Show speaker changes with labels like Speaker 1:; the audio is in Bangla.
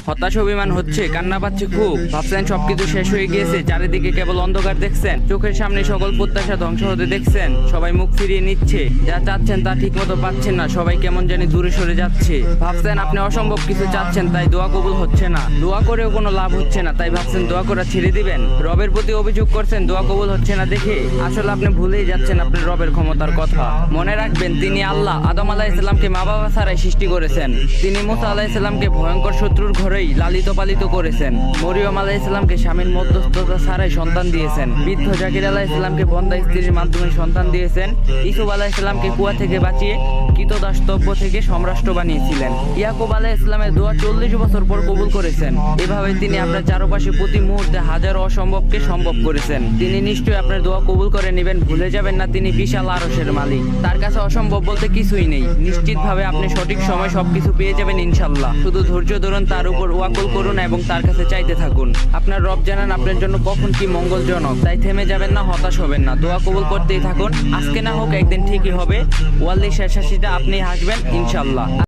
Speaker 1: হতাশ অভিমান হচ্ছে, কান্না পাচ্ছে খুব, ভাবছেন সবকিছু শেষ হয়ে গিয়েছে, চারিদিকে কেবল অন্ধকার দেখছেন, চোখের সামনে সকল প্রত্যাশা ধ্বংস হতে দেখছেন, সবাই মুখ ফিরিয়ে নিচ্ছে, যা চাচ্ছেন তা ঠিক মতো পাচ্ছেন না, সবাই কেমন জানি দূরে সরে যাচ্ছে। ভাবছেন আপনি অসম্ভব কিছু চাচ্ছেন, তাই দোয়া কবুল হচ্ছে না, দোয়া করেও কোনো লাভ হচ্ছে না, তাই ভাবছেন দোয়া করা ছেড়ে দিবেন। রবের প্রতি অভিযোগ করছেন দোয়া কবুল হচ্ছে না দেখে, আসলে আপনি ভুলেই যাচ্ছেন আপনার রবের ক্ষমতার কথা। মনে রাখবেন তিনি আল্লাহ আদম আলাইহিস সালামকে মা বাবা ছাড়াই সৃষ্টি করেছেন। তিনি মুসা আলাইহিস সালামকে ভয়ঙ্কর শত্রুর ঘরেই লালিত পালিত করেছেন। মরিয়ম আলাইহিস সালামকে স্বামীর মধ্যস্থতা ছাড়াই সন্তান দিয়েছেন। বৃদ্ধ জাকির আলাইহিস সালামকে বন্দা স্ত্রীর মাধ্যমে সন্তান দিয়েছেন। ইউসুফ আলাইহিস সালামকে কুয়া থেকে বাঁচিয়ে কৃতদাসত্ব থেকে সম্রাষ্ট্র বানিয়েছিলেন। ইয়াকুব আলাইহিস সালামের দোয়া 40 বছর পর কবুল করেছেন। এভাবে তিনি আপনার চারপাশে প্রতি মুহূর্তে হাজারো অসম্ভবকে সম্ভব করেছেন। তিনি নিশ্চয়ই আপনার দোয়া কবুল করে নেবেন, ভুলে যাবেন না তিনি বিশাল আরশের মালিক। তার কাছে অসম্ভব বলতে কিছুই নেই। নিশ্চিতভাবে আপনি সঠিক সময় সবকিছু পেয়ে যাবেন ইনশাআল্লাহ। শুধু ধৈর্য ধরুন, তার উপর ওয়াকুল করুন এবং তার কাছে চাইতে থাকুন। আপনার রব জানেন আপনার জন্য কখন কি মঙ্গলজনক, তাই থেমে যাবেন না, হতাশ হবেন না, দোয়া কবুল করতেই থাকুন। আজকে না হোক একদিন ঠিকই হবে। ওয়াল্লি শেষ হাসিটা আপনি হাসবেন ইনশাআল্লাহ।